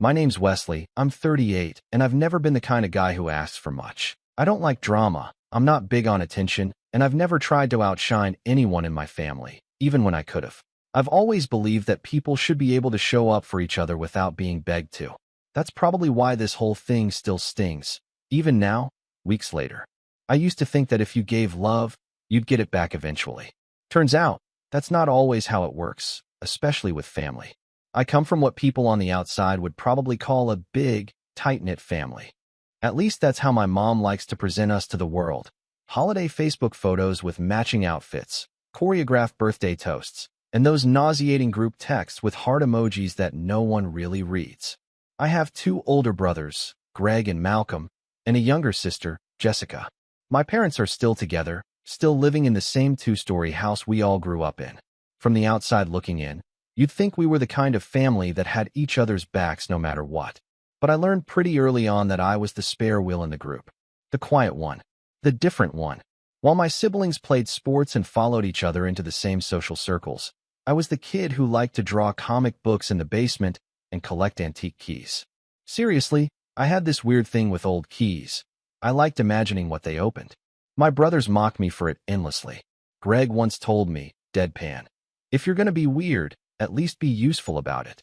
My name's Wesley, I'm 38, and I've never been the kind of guy who asks for much. I don't like drama, I'm not big on attention, and I've never tried to outshine anyone in my family, even when I could have. I've always believed that people should be able to show up for each other without being begged to. That's probably why this whole thing still stings. Even now, weeks later. I used to think that if you gave love, you'd get it back eventually. Turns out, that's not always how it works, especially with family. I come from what people on the outside would probably call a big, tight-knit family. At least that's how my mom likes to present us to the world. Holiday Facebook photos with matching outfits, choreographed birthday toasts, and those nauseating group texts with heart emojis that no one really reads. I have two older brothers, Greg and Malcolm, and a younger sister, Jessica. My parents are still together, still living in the same two-story house we all grew up in. From the outside looking in, you'd think we were the kind of family that had each other's backs no matter what. But I learned pretty early on that I was the spare wheel in the group. The quiet one. The different one. While my siblings played sports and followed each other into the same social circles, I was the kid who liked to draw comic books in the basement and collect antique keys. Seriously, I had this weird thing with old keys. I liked imagining what they opened. My brothers mocked me for it endlessly. Greg once told me, deadpan, "If you're going to be weird, at least be useful about it."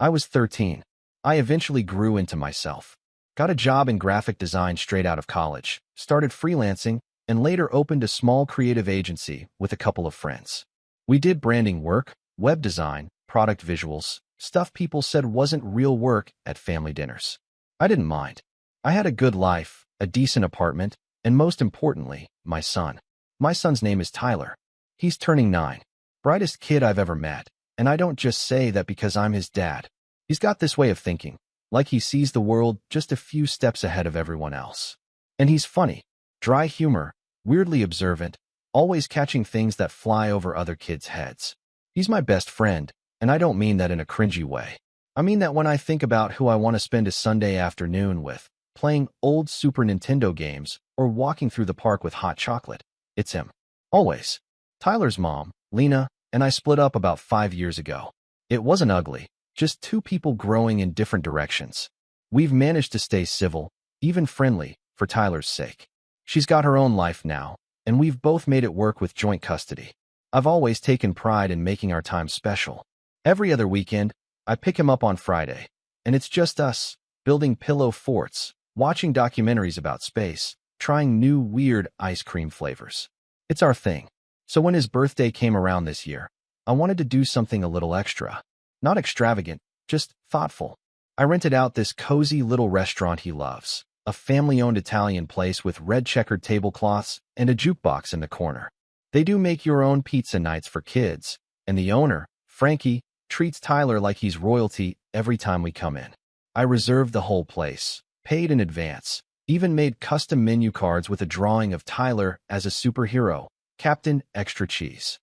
I was 13. I eventually grew into myself. Got a job in graphic design straight out of college, started freelancing, and later opened a small creative agency with a couple of friends. We did branding work, web design, product visuals, stuff people said wasn't real work at family dinners. I didn't mind. I had a good life, a decent apartment, and most importantly, my son. My son's name is Tyler. He's turning 9. Brightest kid I've ever met, and I don't just say that because I'm his dad. He's got this way of thinking, like he sees the world just a few steps ahead of everyone else. And he's funny, dry humor, weirdly observant, always catching things that fly over other kids' heads. He's my best friend, and I don't mean that in a cringy way. I mean that when I think about who I want to spend a Sunday afternoon with, playing old Super Nintendo games or walking through the park with hot chocolate, it's him. Always. Tyler's mom, Lena, and I split up about 5 years ago. It wasn't ugly, just two people growing in different directions. We've managed to stay civil, even friendly, for Tyler's sake. She's got her own life now, and we've both made it work with joint custody. I've always taken pride in making our time special. Every other weekend, I pick him up on Friday, and it's just us, building pillow forts, watching documentaries about space, trying new weird ice cream flavors. It's our thing. So when his birthday came around this year, I wanted to do something a little extra. Not extravagant, just thoughtful. I rented out this cozy little restaurant he loves, a family-owned Italian place with red checkered tablecloths and a jukebox in the corner. They do make your own pizza nights for kids, and the owner, Frankie, treats Tyler like he's royalty every time we come in. I reserved the whole place, paid in advance, even made custom menu cards with a drawing of Tyler as a superhero, Captain Extra Cheese.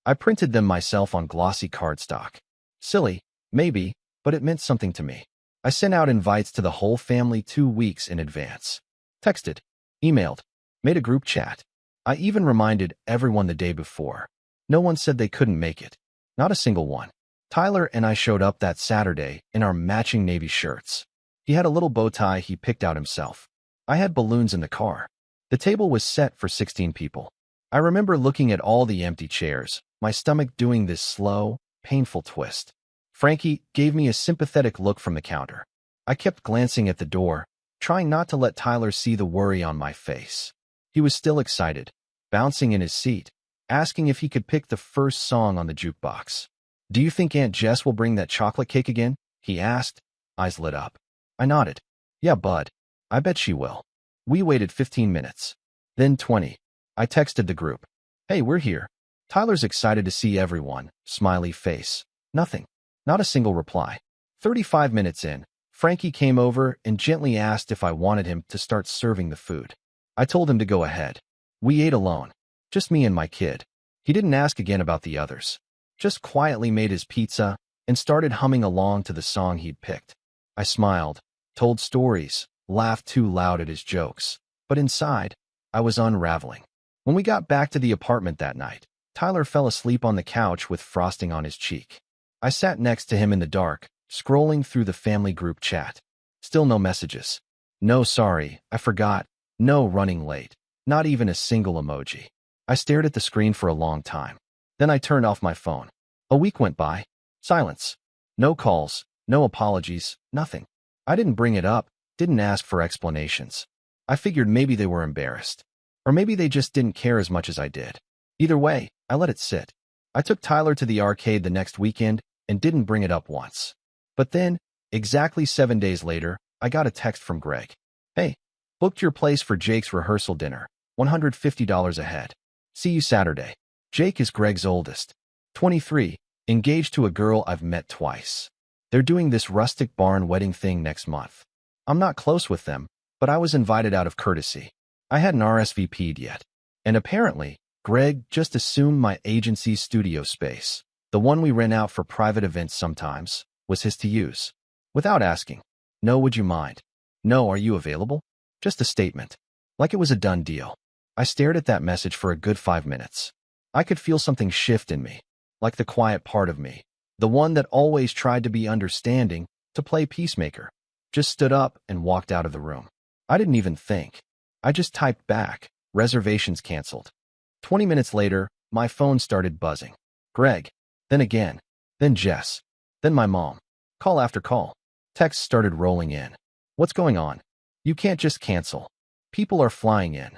I printed them myself on glossy cardstock. Silly, maybe, but it meant something to me. I sent out invites to the whole family 2 weeks in advance. Texted, emailed, made a group chat. I even reminded everyone the day before. No one said they couldn't make it. Not a single one. Tyler and I showed up that Saturday in our matching navy shirts. He had a little bow tie he picked out himself. I had balloons in the car. The table was set for 16 people. I remember looking at all the empty chairs, my stomach doing this slow, painful twist. Frankie gave me a sympathetic look from the counter. I kept glancing at the door, trying not to let Tyler see the worry on my face. He was still excited, bouncing in his seat, asking if he could pick the first song on the jukebox. "Do you think Aunt Jess will bring that chocolate cake again?" he asked, eyes lit up. I nodded. "Yeah, bud. I bet she will." We waited 15 minutes. Then 20. I texted the group. "Hey, we're here." Tyler's excited to see everyone, smiley face. Nothing. Not a single reply. 35 minutes in, Frankie came over and gently asked if I wanted him to start serving the food. I told him to go ahead. We ate alone. Just me and my kid. He didn't ask again about the others. Just quietly made his pizza and started humming along to the song he'd picked. I smiled, told stories, laughed too loud at his jokes. But inside, I was unraveling. When we got back to the apartment that night, Tyler fell asleep on the couch with frosting on his cheek. I sat next to him in the dark, scrolling through the family group chat. Still no messages. No sorry, I forgot. No running late. Not even a single emoji. I stared at the screen for a long time. Then I turned off my phone. A week went by. Silence. No calls, no apologies, nothing. I didn't bring it up, didn't ask for explanations. I figured maybe they were embarrassed. Or maybe they just didn't care as much as I did. Either way, I let it sit. I took Tyler to the arcade the next weekend and didn't bring it up once. But then, exactly 7 days later, I got a text from Greg. Hey, booked your place for Jake's rehearsal dinner, $150 ahead. See you Saturday. Jake is Greg's oldest. 23, engaged to a girl I've met twice. They're doing this rustic barn wedding thing next month. I'm not close with them, but I was invited out of courtesy. I hadn't RSVP'd yet. And apparently, Greg just assumed my agency's studio space, the one we rent out for private events sometimes, was his to use. Without asking, no, would you mind? No, are you available? Just a statement. Like it was a done deal. I stared at that message for a good 5 minutes. I could feel something shift in me, like the quiet part of me, the one that always tried to be understanding, to play peacemaker. Just stood up and walked out of the room. I didn't even think. I just typed back, reservations canceled. 20 minutes later, my phone started buzzing. Greg. Then again. Then Jess. Then my mom. Call after call. Texts started rolling in. What's going on? You can't just cancel. People are flying in.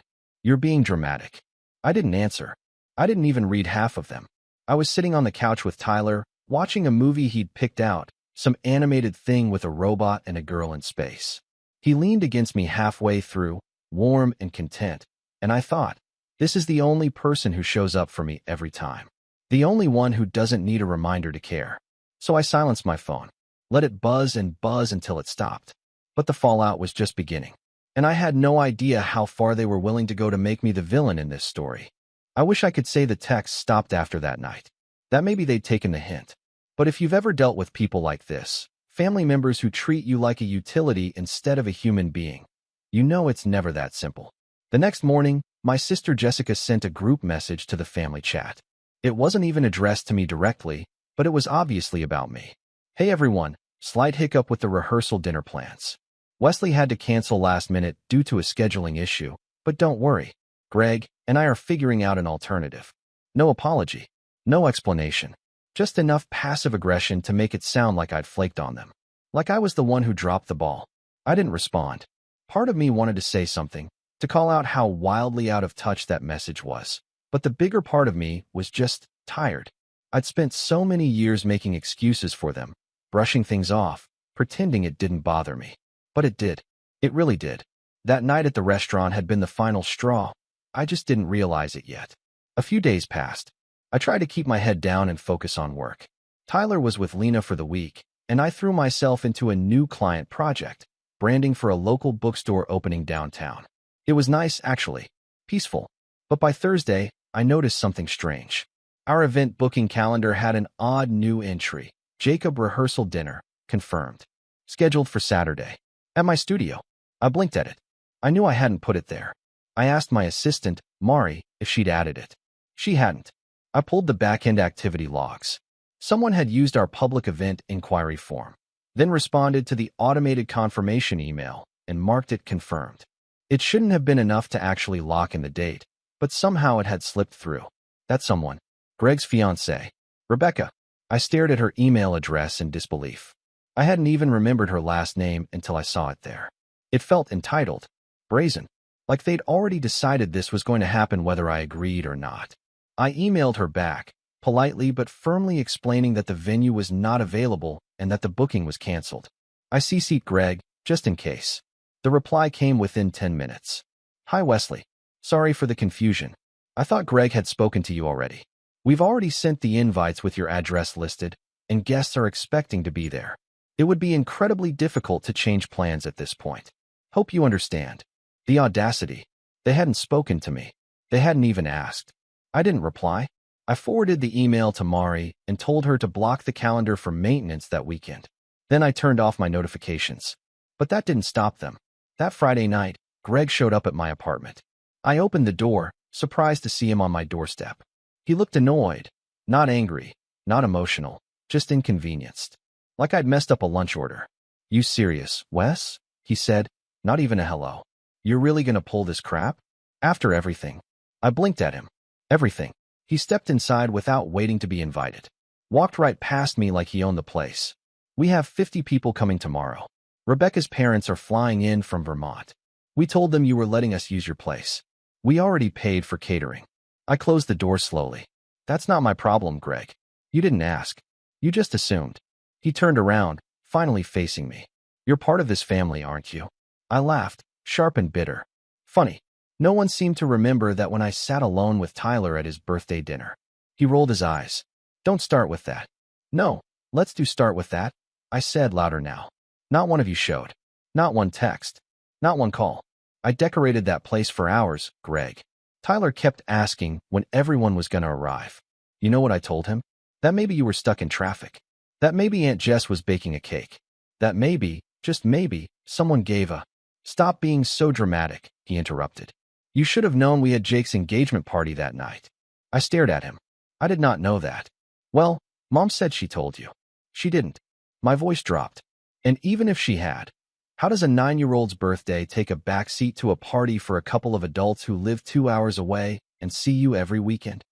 You're being dramatic. I didn't answer. I didn't even read half of them. I was sitting on the couch with Tyler, watching a movie he'd picked out, some animated thing with a robot and a girl in space. He leaned against me halfway through, warm and content, and I thought, this is the only person who shows up for me every time. The only one who doesn't need a reminder to care. So I silenced my phone, let it buzz and buzz until it stopped. But the fallout was just beginning. And I had no idea how far they were willing to go to make me the villain in this story. I wish I could say the text stopped after that night. That maybe they'd taken the hint. But if you've ever dealt with people like this, family members who treat you like a utility instead of a human being, you know it's never that simple. The next morning, my sister Jessica sent a group message to the family chat. It wasn't even addressed to me directly, but it was obviously about me. Hey everyone, slight hiccup with the rehearsal dinner plans. Wesley had to cancel last minute due to a scheduling issue, but don't worry. Greg and I are figuring out an alternative. No apology. No explanation. Just enough passive aggression to make it sound like I'd flaked on them. Like I was the one who dropped the ball. I didn't respond. Part of me wanted to say something, to call out how wildly out of touch that message was. But the bigger part of me was just tired. I'd spent so many years making excuses for them, brushing things off, pretending it didn't bother me. But it did. It really did. That night at the restaurant had been the final straw. I just didn't realize it yet. A few days passed. I tried to keep my head down and focus on work. Tyler was with Lena for the week, and I threw myself into a new client project, branding for a local bookstore opening downtown. It was nice, actually. Peaceful. But by Thursday, I noticed something strange. Our event booking calendar had an odd new entry. Jacob rehearsal dinner, confirmed. Scheduled for Saturday. At my studio. I blinked at it. I knew I hadn't put it there. I asked my assistant, Mari, if she'd added it. She hadn't. I pulled the back-end activity logs. Someone had used our public event inquiry form, then responded to the automated confirmation email and marked it confirmed. It shouldn't have been enough to actually lock in the date, but somehow it had slipped through. That someone, Greg's fiancée, Rebecca. I stared at her email address in disbelief. I hadn't even remembered her last name until I saw it there. It felt entitled, brazen, like they'd already decided this was going to happen whether I agreed or not. I emailed her back, politely but firmly explaining that the venue was not available and that the booking was canceled. I CC'd Greg, just in case. The reply came within 10 minutes. Hi Wesley. Sorry for the confusion. I thought Greg had spoken to you already. We've already sent the invites with your address listed, and guests are expecting to be there. It would be incredibly difficult to change plans at this point. Hope you understand. The audacity. They hadn't spoken to me. They hadn't even asked. I didn't reply. I forwarded the email to Mari and told her to block the calendar for maintenance that weekend. Then I turned off my notifications. But that didn't stop them. That Friday night, Greg showed up at my apartment. I opened the door, surprised to see him on my doorstep. He looked annoyed, not angry, not emotional, just inconvenienced. like I'd messed up a lunch order. You serious, Wes? He said, not even a hello. You're really gonna pull this crap? After everything. I blinked at him. Everything. He stepped inside without waiting to be invited. Walked right past me like he owned the place. We have 50 people coming tomorrow. Rebecca's parents are flying in from Vermont. We told them you were letting us use your place. We already paid for catering. I closed the door slowly. That's not my problem, Greg. You didn't ask. You just assumed. He turned around, finally facing me. You're part of this family, aren't you? I laughed, sharp and bitter. Funny. No one seemed to remember that when I sat alone with Tyler at his birthday dinner. He rolled his eyes. Don't start with that. No, let's do start with that, I said louder now. Not one of you showed. Not one text. Not one call. I decorated that place for hours, Greg. Tyler kept asking when everyone was gonna arrive. You know what I told him? That maybe you were stuck in traffic. That maybe Aunt Jess was baking a cake. That maybe, just maybe, someone gave a... Stop being so dramatic, he interrupted. You should have known we had Jake's engagement party that night. I stared at him. I did not know that. Well, Mom said she told you. She didn't. My voice dropped. And even if she had, how does a 9-year-old's birthday take a backseat to a party for a couple of adults who live 2 hours away and see you every weekend?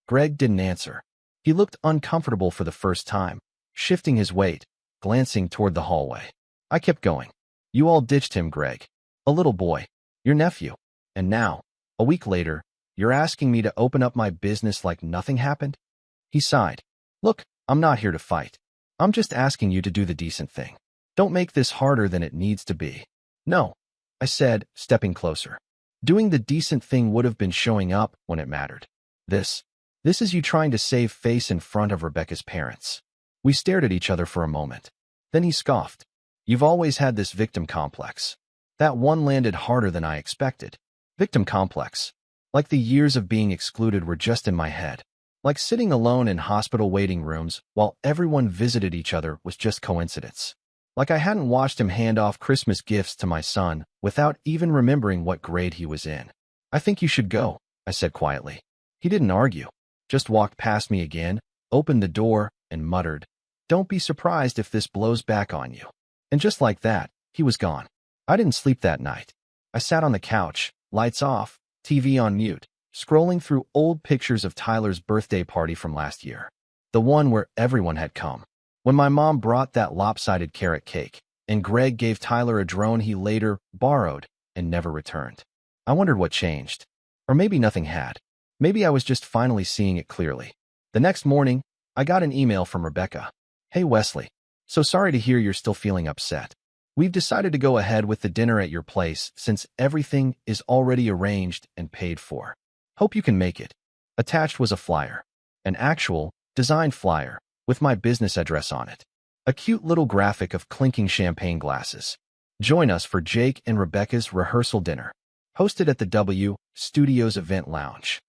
Greg didn't answer. He looked uncomfortable for the first time, shifting his weight, glancing toward the hallway. I kept going. You all ditched him, Greg. A little boy. Your nephew. And now, a week later, you're asking me to open up my business like nothing happened? He sighed. Look, I'm not here to fight. I'm just asking you to do the decent thing. Don't make this harder than it needs to be. No, I said, stepping closer. Doing the decent thing would have been showing up when it mattered. This is you trying to save face in front of Rebecca's parents. We stared at each other for a moment. Then he scoffed. You've always had this victim complex. That one landed harder than I expected. Victim complex. Like the years of being excluded were just in my head. Like sitting alone in hospital waiting rooms while everyone visited each other was just coincidence. Like I hadn't watched him hand off Christmas gifts to my son without even remembering what grade he was in. I think you should go, I said quietly. He didn't argue. Just walked past me again, opened the door, and muttered, Don't be surprised if this blows back on you. And just like that, he was gone. I didn't sleep that night. I sat on the couch, lights off, TV on mute, scrolling through old pictures of Tyler's birthday party from last year. The one where everyone had come. When my mom brought that lopsided carrot cake, and Greg gave Tyler a drone he later borrowed and never returned. I wondered what changed. Or maybe nothing had. Maybe I was just finally seeing it clearly. The next morning, I got an email from Rebecca. Hey Wesley, so sorry to hear you're still feeling upset. We've decided to go ahead with the dinner at your place since everything is already arranged and paid for. Hope you can make it. Attached was a flyer. An actual, designed flyer, with my business address on it. A cute little graphic of clinking champagne glasses. Join us for Jake and Rebecca's rehearsal dinner. Hosted at the W Studios Event Lounge.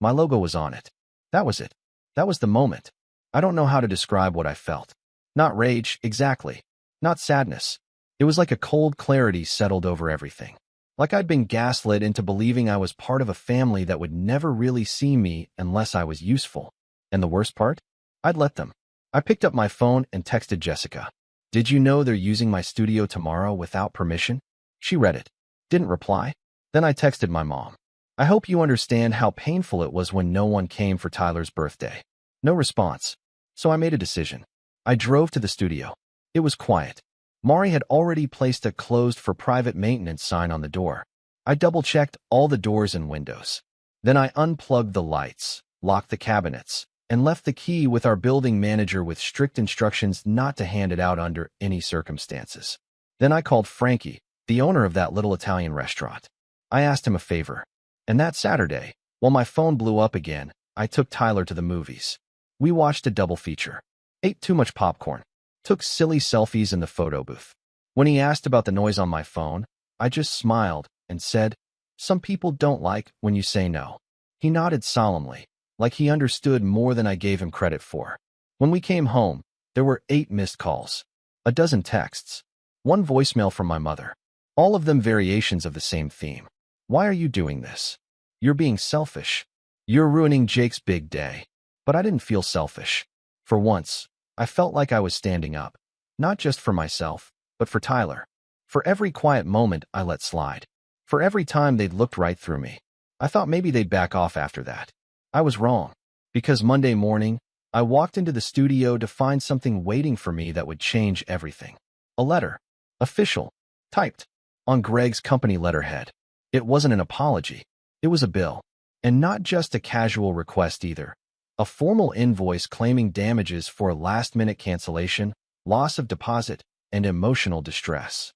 My logo was on it. That was it. That was the moment. I don't know how to describe what I felt. Not rage, exactly. Not sadness. It was like a cold clarity settled over everything. Like I'd been gaslit into believing I was part of a family that would never really see me unless I was useful. And the worst part? I'd let them. I picked up my phone and texted Jessica. Did you know they're using my studio tomorrow without permission? She read it. Didn't reply. Then I texted my mom. I hope you understand how painful it was when no one came for Tyler's birthday. No response. So I made a decision. I drove to the studio. It was quiet. Mari had already placed a closed for private maintenance sign on the door. I double-checked all the doors and windows. Then I unplugged the lights, locked the cabinets, and left the key with our building manager with strict instructions not to hand it out under any circumstances. Then I called Frankie, the owner of that little Italian restaurant. I asked him a favor. And that Saturday, while my phone blew up again, I took Tyler to the movies. We watched a double feature. Ate too much popcorn. Took silly selfies in the photo booth. When he asked about the noise on my phone, I just smiled and said, Some people don't like when you say no. He nodded solemnly, like he understood more than I gave him credit for. When we came home, there were 8 missed calls, a dozen texts, 1 voicemail from my mother, all of them variations of the same theme. Why are you doing this? You're being selfish. You're ruining Jake's big day. But I didn't feel selfish. For once, I felt like I was standing up. Not just for myself, but for Tyler. For every quiet moment I let slide. For every time they'd looked right through me. I thought maybe they'd back off after that. I was wrong. Because Monday morning, I walked into the studio to find something waiting for me that would change everything. A letter. Official. Typed. On Greg's company letterhead. It wasn't an apology. It was a bill. And not just a casual request either. A formal invoice claiming damages for last-minute cancellation, loss of deposit, and emotional distress.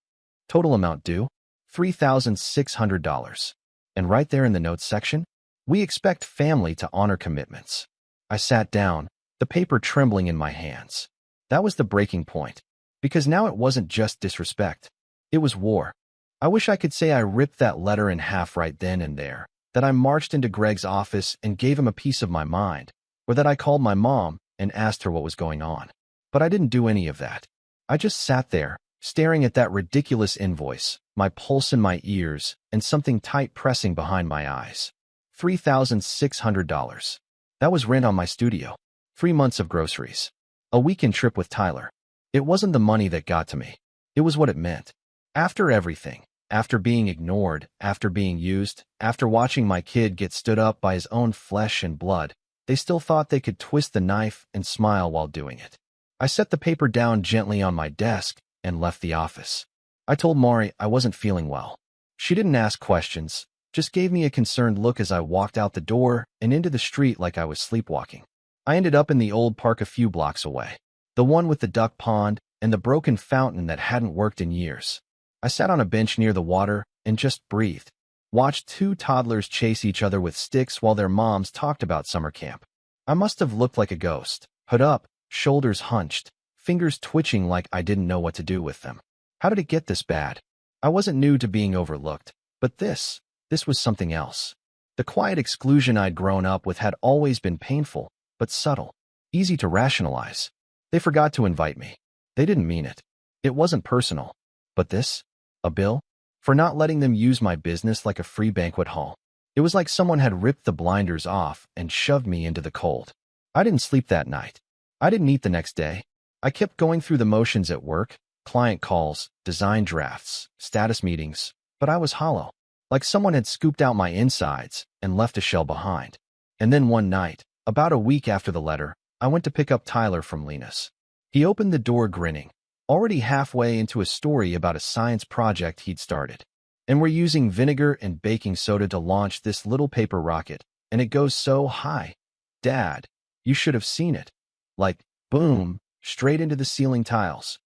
Total amount due, $3,600. And right there in the notes section, we expect family to honor commitments. I sat down, the paper trembling in my hands. That was the breaking point. Because now it wasn't just disrespect. It was war. I wish I could say I ripped that letter in half right then and there, that I marched into Greg's office and gave him a piece of my mind, or that I called my mom and asked her what was going on. But I didn't do any of that. I just sat there, staring at that ridiculous invoice, my pulse in my ears, and something tight pressing behind my eyes. $3,600. That was rent on my studio. 3 months of groceries. A weekend trip with Tyler. It wasn't the money that got to me. It was what it meant. After everything, after being ignored, after being used, after watching my kid get stood up by his own flesh and blood, they still thought they could twist the knife and smile while doing it. I set the paper down gently on my desk and left the office. I told Mari I wasn't feeling well. She didn't ask questions, just gave me a concerned look as I walked out the door and into the street like I was sleepwalking. I ended up in the old park a few blocks away, the one with the duck pond and the broken fountain that hadn't worked in years. I sat on a bench near the water and just breathed, watched 2 toddlers chase each other with sticks while their moms talked about summer camp. I must have looked like a ghost, hood up, shoulders hunched, fingers twitching like I didn't know what to do with them. How did it get this bad? I wasn't new to being overlooked, but this was something else. The quiet exclusion I'd grown up with had always been painful, but subtle, easy to rationalize. They forgot to invite me. They didn't mean it. It wasn't personal. But this? A bill? For not letting them use my business like a free banquet hall. It was like someone had ripped the blinders off and shoved me into the cold. I didn't sleep that night. I didn't eat the next day. I kept going through the motions at work, client calls, design drafts, status meetings, but I was hollow. Like someone had scooped out my insides and left a shell behind. And then one night, about a week after the letter, I went to pick up Tyler from Lena's. He opened the door grinning, already halfway into a story about a science project he'd started. And we're using vinegar and baking soda to launch this little paper rocket, and it goes so high. Dad, you should have seen it. Like, boom, straight into the ceiling tiles.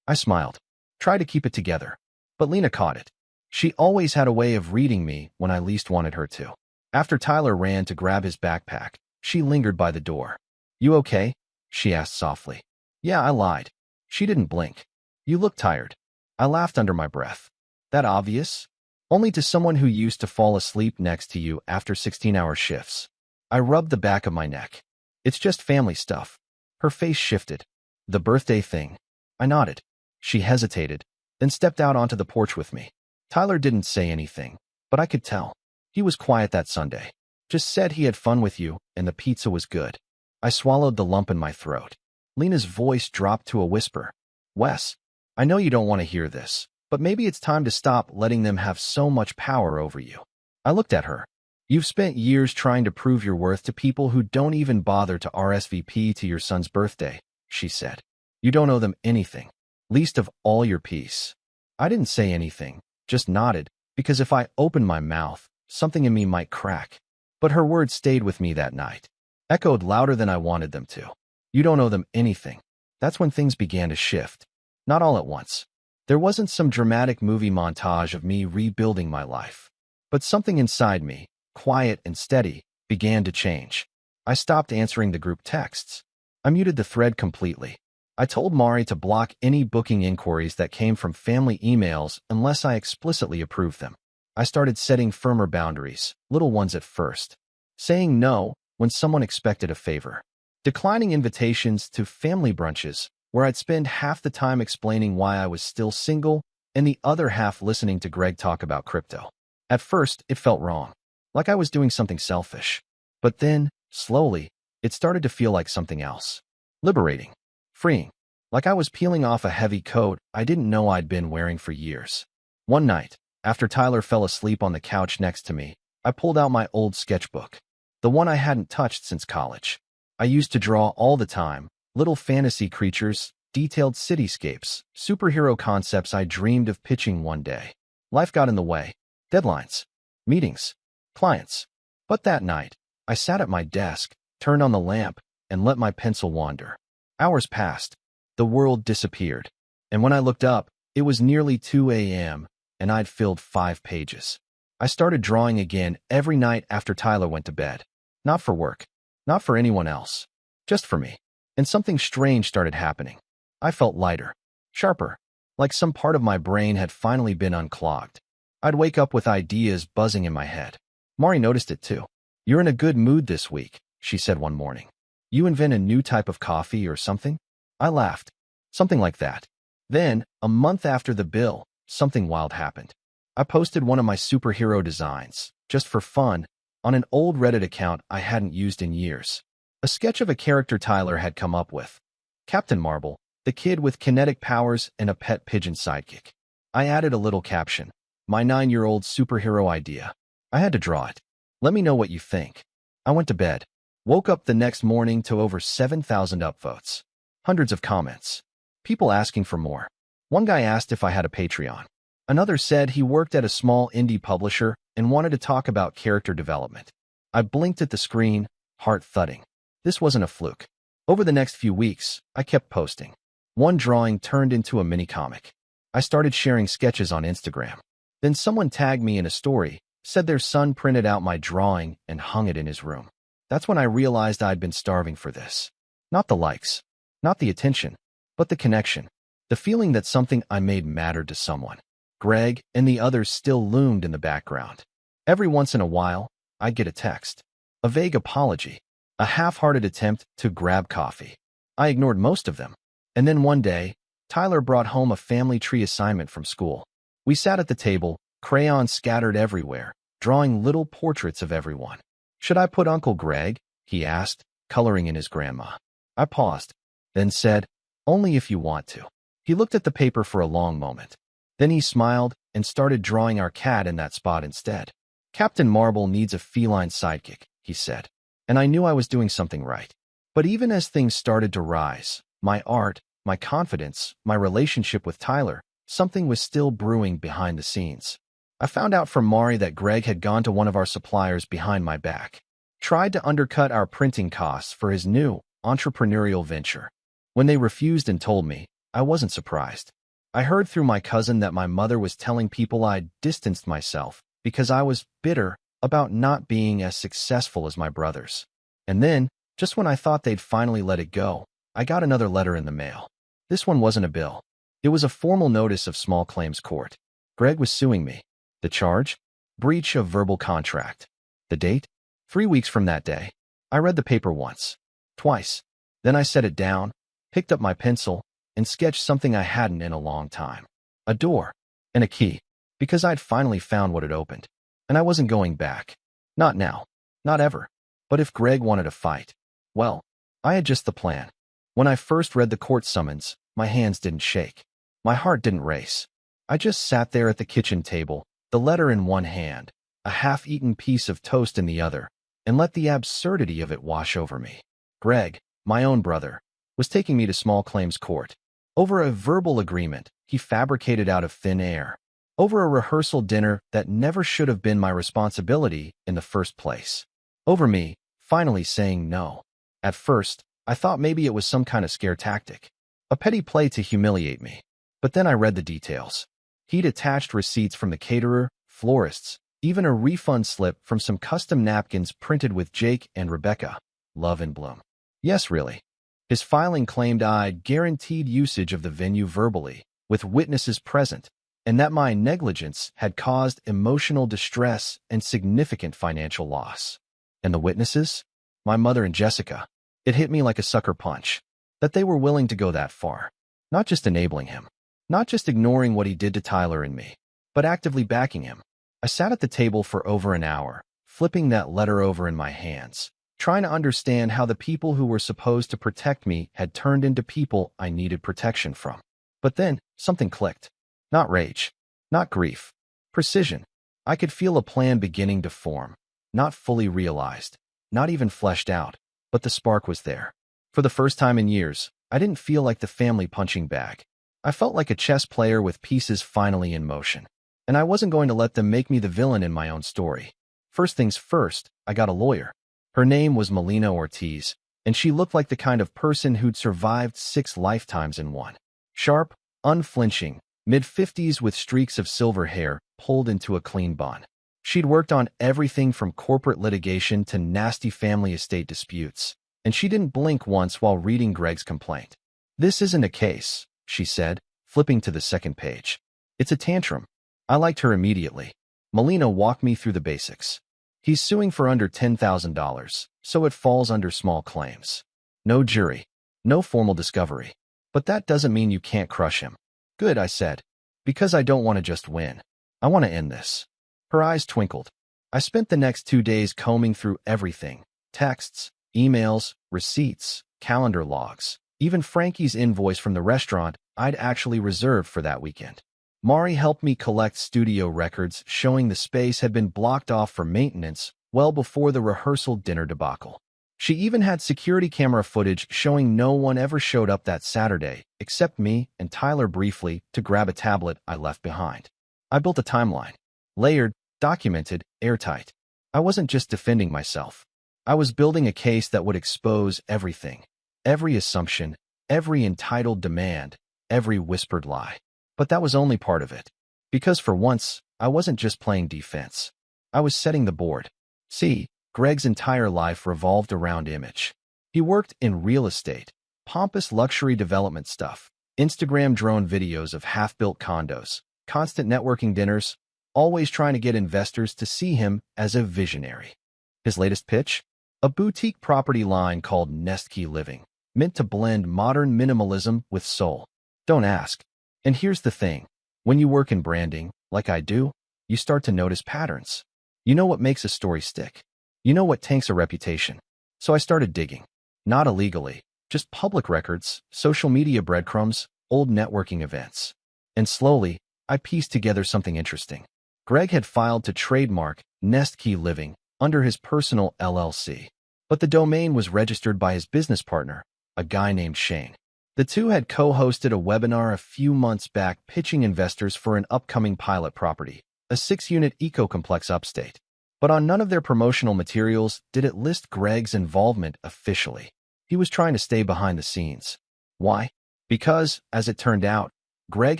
I smiled, tried to keep it together, but Lena caught it. She always had a way of reading me when I least wanted her to. After Tyler ran to grab his backpack, she lingered by the door. You okay? She asked softly. Yeah, I lied. She didn't blink. You look tired. I laughed under my breath. That obvious? Only to someone who used to fall asleep next to you after 16-hour shifts. I rubbed the back of my neck. It's just family stuff. Her face shifted. The birthday thing. I nodded. She hesitated, then stepped out onto the porch with me. Tyler didn't say anything, but I could tell. He was quiet that Sunday. Just said he had fun with you and the pizza was good. I swallowed the lump in my throat. Lena's voice dropped to a whisper. Wes, I know you don't want to hear this, but maybe it's time to stop letting them have so much power over you. I looked at her. You've spent years trying to prove your worth to people who don't even bother to RSVP to your son's birthday, she said. You don't owe them anything, least of all your peace. I didn't say anything, just nodded, because if I opened my mouth, something in me might crack. But her words stayed with me that night, echoed louder than I wanted them to. You don't owe them anything. That's when things began to shift. Not all at once. There wasn't some dramatic movie montage of me rebuilding my life. But something inside me, quiet and steady, began to change. I stopped answering the group texts. I muted the thread completely. I told Mari to block any booking inquiries that came from family emails unless I explicitly approved them. I started setting firmer boundaries, little ones at first. Saying no when someone expected a favor. Declining invitations to family brunches, where I'd spend half the time explaining why I was still single and the other half listening to Greg talk about crypto. At first, it felt wrong, like I was doing something selfish. But then, slowly, it started to feel like something else. Liberating. Freeing. like I was peeling off a heavy coat I didn't know I'd been wearing for years. One night, after Tyler fell asleep on the couch next to me, I pulled out my old sketchbook, the one I hadn't touched since college. I used to draw all the time, little fantasy creatures, detailed cityscapes, superhero concepts I dreamed of pitching one day. Life got in the way. Deadlines, meetings, clients. But that night, I sat at my desk, turned on the lamp, and let my pencil wander. Hours passed. The world disappeared. And when I looked up, it was nearly 2 a.m., and I'd filled 5 pages. I started drawing again every night after Tyler went to bed. Not for work. Not for anyone else. Just for me. And something strange started happening. I felt lighter. Sharper. Like some part of my brain had finally been unclogged. I'd wake up with ideas buzzing in my head. Mari noticed it too. "You're in a good mood this week," she said one morning. "You invent a new type of coffee or something?" I laughed. Something like that. Then, a month after the bill, something wild happened. I posted one of my superhero designs, just for fun, on an old Reddit account I hadn't used in years. A sketch of a character Tyler had come up with. Captain Marble, the kid with kinetic powers and a pet pigeon sidekick. I added a little caption. "My 9-year-old superhero idea." I had to draw it. Let me know what you think. I went to bed. Woke up the next morning to over 7,000 upvotes. Hundreds of comments. People asking for more. One guy asked if I had a Patreon. Another said he worked at a small indie publisher and wanted to talk about character development. I blinked at the screen, heart thudding. This wasn't a fluke. Over the next few weeks, I kept posting. One drawing turned into a mini-comic. I started sharing sketches on Instagram. Then someone tagged me in a story, said their son printed out my drawing and hung it in his room. That's when I realized I'd been starving for this. Not the likes, not the attention, but the connection. The feeling that something I made mattered to someone. Greg and the others still loomed in the background. Every once in a while, I'd get a text. A vague apology. A half-hearted attempt to grab coffee. I ignored most of them. And then one day, Tyler brought home a family tree assignment from school. We sat at the table, crayons scattered everywhere, drawing little portraits of everyone. "Should I put Uncle Greg?" he asked, coloring in his grandma. I paused, then said, "Only if you want to." He looked at the paper for a long moment. Then he smiled and started drawing our cat in that spot instead. "Captain Marble needs a feline sidekick," he said. And I knew I was doing something right. But even as things started to rise, my art, my confidence, my relationship with Tyler, something was still brewing behind the scenes. I found out from Mari that Greg had gone to one of our suppliers behind my back, tried to undercut our printing costs for his new entrepreneurial venture. When they refused and told me, I wasn't surprised. I heard through my cousin that my mother was telling people I'd distanced myself because I was bitter about not being as successful as my brothers. And then, just when I thought they'd finally let it go, I got another letter in the mail. This one wasn't a bill. It was a formal notice of small claims court. Greg was suing me. The charge? Breach of verbal contract. The date? 3 weeks from that day. I read the paper once. Twice. Then I set it down, picked up my pencil, and sketched something I hadn't in a long time. A door. And a key. Because I'd finally found what had opened. And I wasn't going back. Not now. Not ever. But if Greg wanted a fight, well, I had just the plan. When I first read the court summons, my hands didn't shake. My heart didn't race. I just sat there at the kitchen table, the letter in one hand, a half-eaten piece of toast in the other, and let the absurdity of it wash over me. Greg, my own brother, was taking me to small claims court. Over a verbal agreement he fabricated out of thin air. Over a rehearsal dinner that never should have been my responsibility in the first place. Over me, finally saying no. At first, I thought maybe it was some kind of scare tactic. A petty play to humiliate me. But then I read the details. He'd attached receipts from the caterer, florists, even a refund slip from some custom napkins printed with Jake and Rebecca. Love and Bloom. Yes, really. His filing claimed I'd guaranteed usage of the venue verbally, with witnesses present, and that my negligence had caused emotional distress and significant financial loss. And the witnesses? My mother and Jessica. It hit me like a sucker punch. That they were willing to go that far. Not just enabling him. Not just ignoring what he did to Tyler and me, but actively backing him. I sat at the table for over an hour, flipping that letter over in my hands, trying to understand how the people who were supposed to protect me had turned into people I needed protection from. But then, something clicked. Not rage. Not grief. Precision. I could feel a plan beginning to form. Not fully realized. Not even fleshed out. But the spark was there. For the first time in years, I didn't feel like the family punching bag. I felt like a chess player with pieces finally in motion. And I wasn't going to let them make me the villain in my own story. First things first, I got a lawyer. Her name was Melina Ortiz, and she looked like the kind of person who'd survived 6 lifetimes in one. Sharp, unflinching, mid-50s with streaks of silver hair pulled into a clean bun. She'd worked on everything from corporate litigation to nasty family estate disputes, and she didn't blink once while reading Greg's complaint. "This isn't a case," she said, flipping to the second page. "It's a tantrum." I liked her immediately. Melina walked me through the basics. He's suing for under $10,000, so it falls under small claims. No jury. No formal discovery. But that doesn't mean you can't crush him. "Good," I said. "Because I don't want to just win. I want to end this." Her eyes twinkled. I spent the next 2 days combing through everything. Texts, emails, receipts, calendar logs, even Frankie's invoice from the restaurant I'd actually reserved for that weekend. Mari helped me collect studio records showing the space had been blocked off for maintenance well before the rehearsal dinner debacle. She even had security camera footage showing no one ever showed up that Saturday, except me and Tyler briefly to grab a tablet I left behind. I built a timeline. Layered, documented, airtight. I wasn't just defending myself. I was building a case that would expose everything. Every assumption, every entitled demand, every whispered lie. But that was only part of it. Because for once, I wasn't just playing defense. I was setting the board. See, Greg's entire life revolved around image. He worked in real estate, pompous luxury development stuff, Instagram drone videos of half-built condos, constant networking dinners, always trying to get investors to see him as a visionary. His latest pitch? A boutique property line called Nest Key Living, meant to blend modern minimalism with soul. Don't ask. And here's the thing. When you work in branding, like I do, you start to notice patterns. You know what makes a story stick. You know what tanks a reputation. So I started digging. Not illegally, just public records, social media breadcrumbs, old networking events. And slowly, I pieced together something interesting. Greg had filed to trademark Nest Key Living under his personal LLC. But the domain was registered by his business partner, a guy named Shane. The two had co-hosted a webinar a few months back pitching investors for an upcoming pilot property, a 6-unit eco-complex upstate. But on none of their promotional materials did it list Greg's involvement officially. He was trying to stay behind the scenes. Why? Because, as it turned out, Greg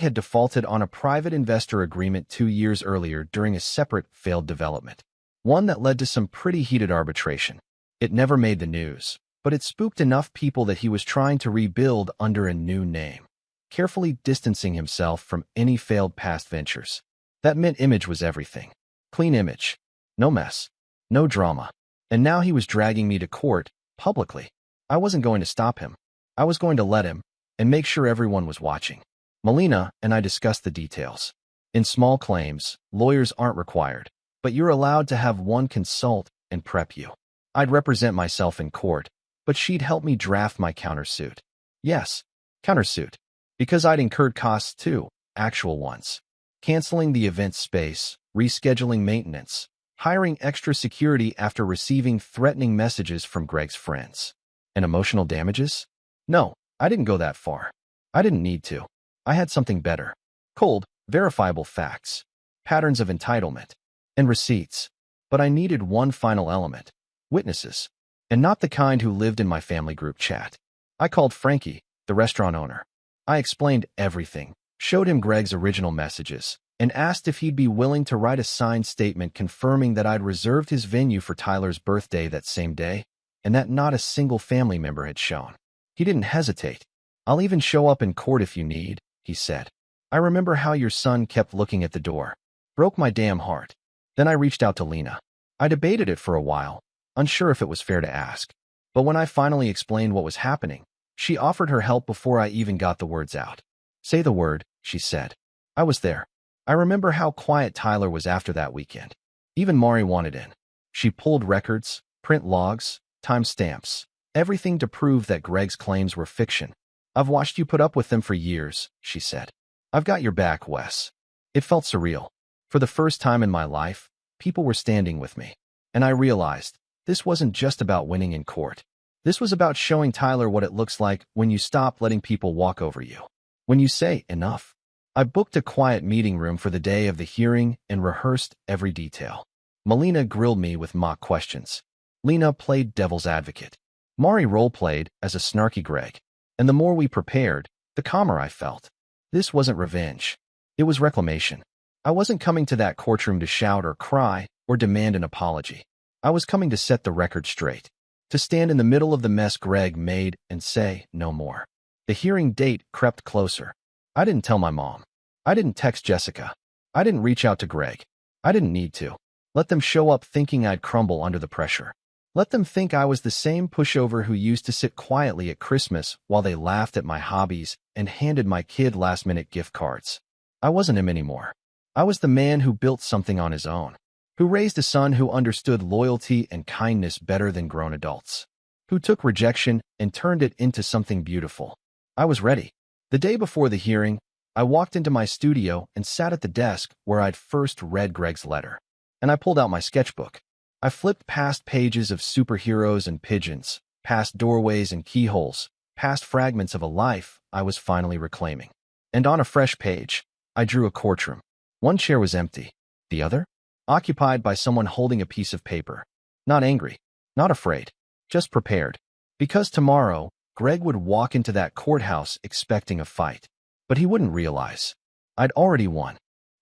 had defaulted on a private investor agreement 2 years earlier during a separate failed development. One that led to some pretty heated arbitration. It never made the news, but it spooked enough people that he was trying to rebuild under a new name, carefully distancing himself from any failed past ventures. That meant image was everything. Clean image. No mess. No drama. And now he was dragging me to court, publicly. I wasn't going to stop him. I was going to let him, and make sure everyone was watching. Melina and I discussed the details. In small claims, lawyers aren't required, but you're allowed to have one consult and prep you. I'd represent myself in court, but she'd help me draft my countersuit. Yes, countersuit. Because I'd incurred costs too, actual ones. Canceling the event space, rescheduling maintenance, hiring extra security after receiving threatening messages from Greg's friends. And emotional damages? No, I didn't go that far. I didn't need to. I had something better. Cold, verifiable facts, patterns of entitlement, and receipts. But I needed one final element. Witnesses. And not the kind who lived in my family group chat. I called Frankie, the restaurant owner. I explained everything, showed him Greg's original messages, and asked if he'd be willing to write a signed statement confirming that I'd reserved his venue for Tyler's birthday that same day, and that not a single family member had shown. He didn't hesitate. "I'll even show up in court if you need," he said. "I remember how your son kept looking at the door. Broke my damn heart." Then I reached out to Lena. I debated it for a while, unsure if it was fair to ask. But when I finally explained what was happening, she offered her help before I even got the words out. "Say the word," she said. I was there. I remember how quiet Tyler was after that weekend. Even Mari wanted in. She pulled records, print logs, timestamps, everything to prove that Greg's claims were fiction. I've watched you put up with them for years, she said. I've got your back, Wes. It felt surreal. For the first time in my life, people were standing with me. And I realized this wasn't just about winning in court. This was about showing Tyler what it looks like when you stop letting people walk over you. When you say, enough. I booked a quiet meeting room for the day of the hearing and rehearsed every detail. Melina grilled me with mock questions. Lena played devil's advocate. Mari role-played as a snarky Greg. And the more we prepared, the calmer I felt. This wasn't revenge. It was reclamation. I wasn't coming to that courtroom to shout or cry or demand an apology. I was coming to set the record straight. To stand in the middle of the mess Greg made and say, no more. The hearing date crept closer. I didn't tell my mom. I didn't text Jessica. I didn't reach out to Greg. I didn't need to. Let them show up thinking I'd crumble under the pressure. Let them think I was the same pushover who used to sit quietly at Christmas while they laughed at my hobbies and handed my kid last-minute gift cards. I wasn't him anymore. I was the man who built something on his own, who raised a son who understood loyalty and kindness better than grown adults, who took rejection and turned it into something beautiful. I was ready. The day before the hearing, I walked into my studio and sat at the desk where I'd first read Greg's letter. And I pulled out my sketchbook. I flipped past pages of superheroes and pigeons, past doorways and keyholes, past fragments of a life I was finally reclaiming. And on a fresh page, I drew a courtroom. One chair was empty. The other? Occupied by someone holding a piece of paper. Not angry. Not afraid. Just prepared. Because tomorrow, Greg would walk into that courthouse expecting a fight. But he wouldn't realize. I'd already won.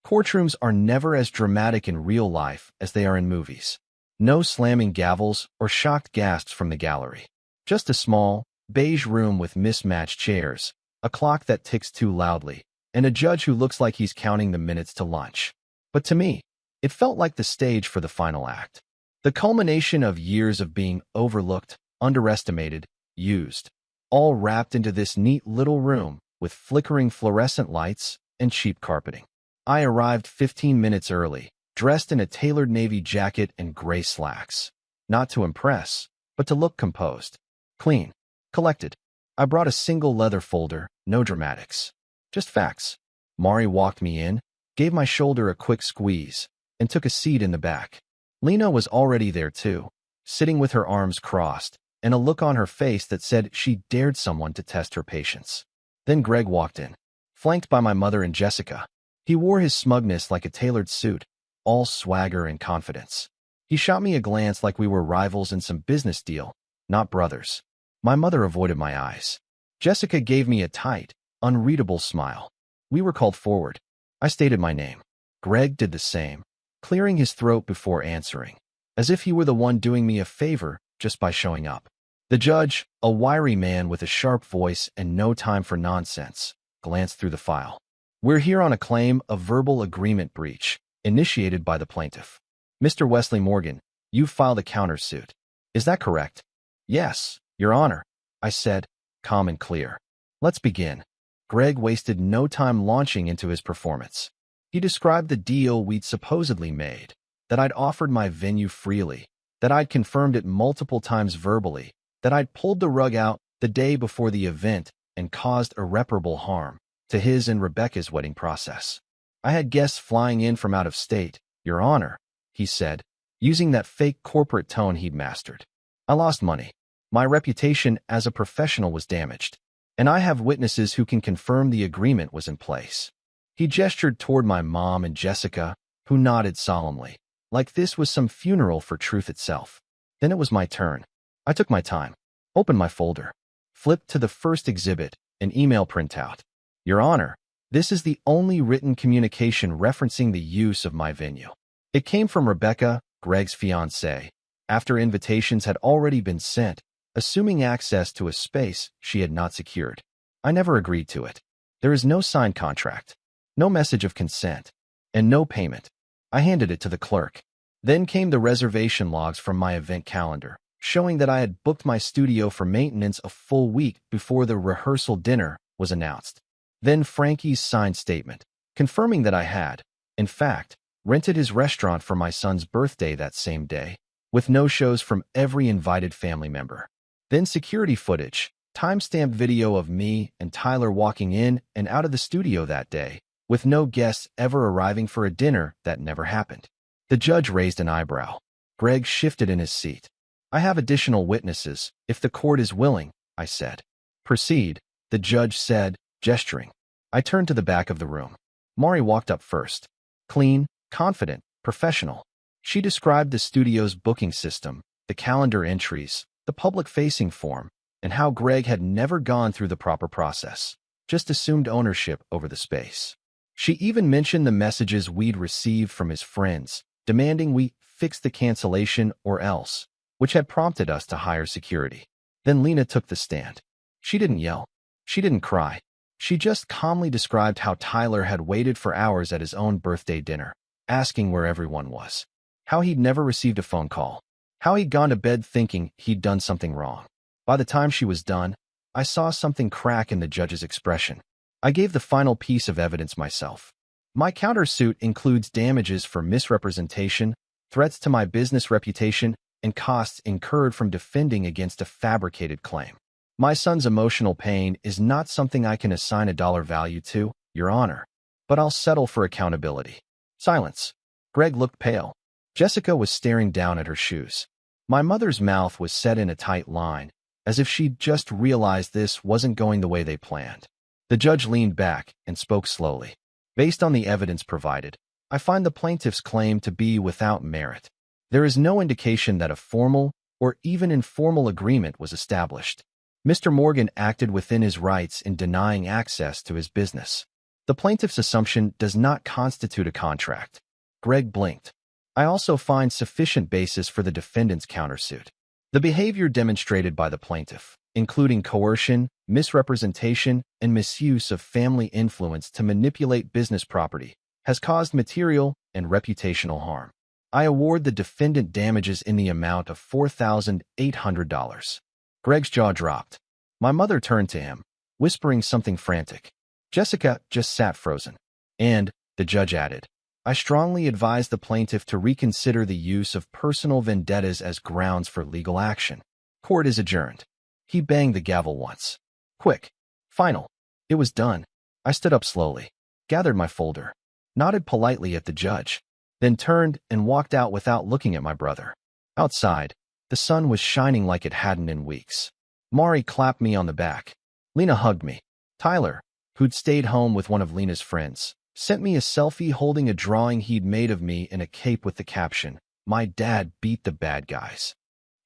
Courtrooms are never as dramatic in real life as they are in movies. No slamming gavels or shocked gasps from the gallery. Just a small, beige room with mismatched chairs, a clock that ticks too loudly, and a judge who looks like he's counting the minutes to lunch. But to me, it felt like the stage for the final act. The culmination of years of being overlooked, underestimated, used, all wrapped into this neat little room with flickering fluorescent lights and cheap carpeting. I arrived 15 minutes early, dressed in a tailored navy jacket and gray slacks. Not to impress, but to look composed. Clean. Collected. I brought a single leather folder, no dramatics. Just facts. Mari walked me in, gave my shoulder a quick squeeze, and took a seat in the back. Lena was already there too, sitting with her arms crossed, and a look on her face that said she dared someone to test her patience. Then Greg walked in, flanked by my mother and Jessica. He wore his smugness like a tailored suit, all swagger and confidence. He shot me a glance like we were rivals in some business deal, not brothers. My mother avoided my eyes. Jessica gave me a tight, unreadable smile. We were called forward. I stated my name. Greg did the same, clearing his throat before answering, as if he were the one doing me a favor just by showing up. The judge, a wiry man with a sharp voice and no time for nonsense, glanced through the file. We're here on a claim of verbal agreement breach, initiated by the plaintiff. Mr. Wesley Morgan, you've filed a countersuit. Is that correct? Yes, Your Honor, I said, calm and clear. Let's begin. Greg wasted no time launching into his performance. He described the deal we'd supposedly made, that I'd offered my venue freely, that I'd confirmed it multiple times verbally, that I'd pulled the rug out the day before the event and caused irreparable harm to his and Rebecca's wedding process. I had guests flying in from out of state, Your Honor, he said, using that fake corporate tone he'd mastered. I lost money. My reputation as a professional was damaged, and I have witnesses who can confirm the agreement was in place. He gestured toward my mom and Jessica, who nodded solemnly, like this was some funeral for truth itself. Then it was my turn. I took my time, opened my folder, flipped to the first exhibit, an email printout. Your Honor, this is the only written communication referencing the use of my venue. It came from Rebecca, Greg's fiancée, after invitations had already been sent, assuming access to a space she had not secured. I never agreed to it. There is no signed contract, no message of consent, and no payment. I handed it to the clerk. Then came the reservation logs from my event calendar, showing that I had booked my studio for maintenance a full week before the rehearsal dinner was announced. Then Frankie's signed statement, confirming that I had, in fact, rented his restaurant for my son's birthday that same day. with no-shows from every invited family member. Then security footage, time-stamped video of me and Tyler walking in and out of the studio that day, with no guests ever arriving for a dinner that never happened. The judge raised an eyebrow. Greg shifted in his seat. I have additional witnesses, if the court is willing, I said. Proceed, the judge said, gesturing. I turned to the back of the room. Mari walked up first. Clean, confident, professional. She described the studio's booking system, the calendar entries, the public-facing form, and how Greg had never gone through the proper process, just assumed ownership over the space. She even mentioned the messages we'd received from his friends, demanding we fix the cancellation or else, which had prompted us to hire security. Then Lena took the stand. She didn't yell. She didn't cry. She just calmly described how Tyler had waited for hours at his own birthday dinner, asking where everyone was. How he'd never received a phone call. How he'd gone to bed thinking he'd done something wrong. By the time she was done, I saw something crack in the judge's expression. I gave the final piece of evidence myself. My countersuit includes damages for misrepresentation, threats to my business reputation, and costs incurred from defending against a fabricated claim. My son's emotional pain is not something I can assign a dollar value to, Your Honor, but I'll settle for accountability. Silence. Greg looked pale. Jessica was staring down at her shoes. My mother's mouth was set in a tight line, as if she'd just realized this wasn't going the way they planned. The judge leaned back and spoke slowly. Based on the evidence provided, I find the plaintiff's claim to be without merit. There is no indication that a formal or even informal agreement was established. Mr. Morgan acted within his rights in denying access to his business. The plaintiff's assumption does not constitute a contract. Greg blinked. I also find sufficient basis for the defendant's countersuit. The behavior demonstrated by the plaintiff, including coercion, misrepresentation, and misuse of family influence to manipulate business property, has caused material and reputational harm. I award the defendant damages in the amount of $4,800. Greg's jaw dropped. My mother turned to him, whispering something frantic. Jessica just sat frozen. And, the judge added, I strongly advise the plaintiff to reconsider the use of personal vendettas as grounds for legal action. Court is adjourned. He banged the gavel once. Quick. Final. It was done. I stood up slowly, gathered my folder, nodded politely at the judge, then turned and walked out without looking at my brother. Outside, the sun was shining like it hadn't in weeks. Mari clapped me on the back. Lena hugged me. Tyler, who'd stayed home with one of Lena's friends, sent me a selfie holding a drawing he'd made of me in a cape with the caption, My dad beat the bad guys.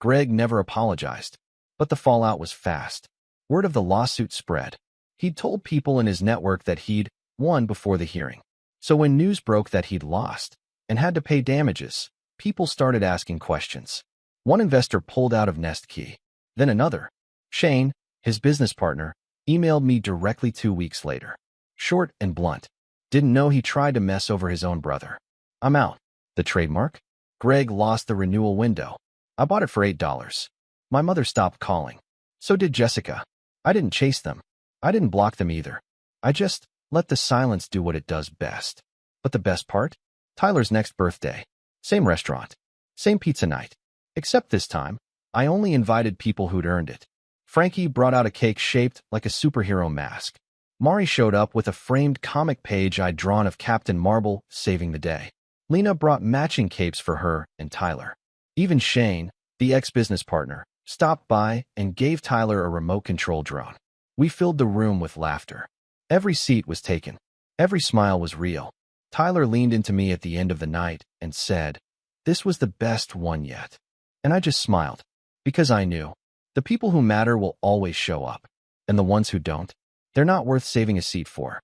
Greg never apologized, but the fallout was fast. Word of the lawsuit spread. He'd told people in his network that he'd won before the hearing. So when news broke that he'd lost and had to pay damages, people started asking questions. One investor pulled out of Nest Key. Then another. Shane, his business partner, emailed me directly 2 weeks later. Short and blunt. Didn't know he tried to mess over his own brother. I'm out. The trademark? Greg lost the renewal window. I bought it for $8. My mother stopped calling. So did Jessica. I didn't chase them. I didn't block them either. I just let the silence do what it does best. But the best part? Tyler's next birthday. Same restaurant. Same pizza night. Except this time, I only invited people who'd earned it. Frankie brought out a cake shaped like a superhero mask. Mari showed up with a framed comic page I'd drawn of Captain Marvel saving the day. Lena brought matching capes for her and Tyler. Even Shane, the ex-business partner, stopped by and gave Tyler a remote control drone. We filled the room with laughter. Every seat was taken. Every smile was real. Tyler leaned into me at the end of the night and said, This was the best one yet. And I just smiled, because I knew the people who matter will always show up, and the ones who don't, they're not worth saving a seat for.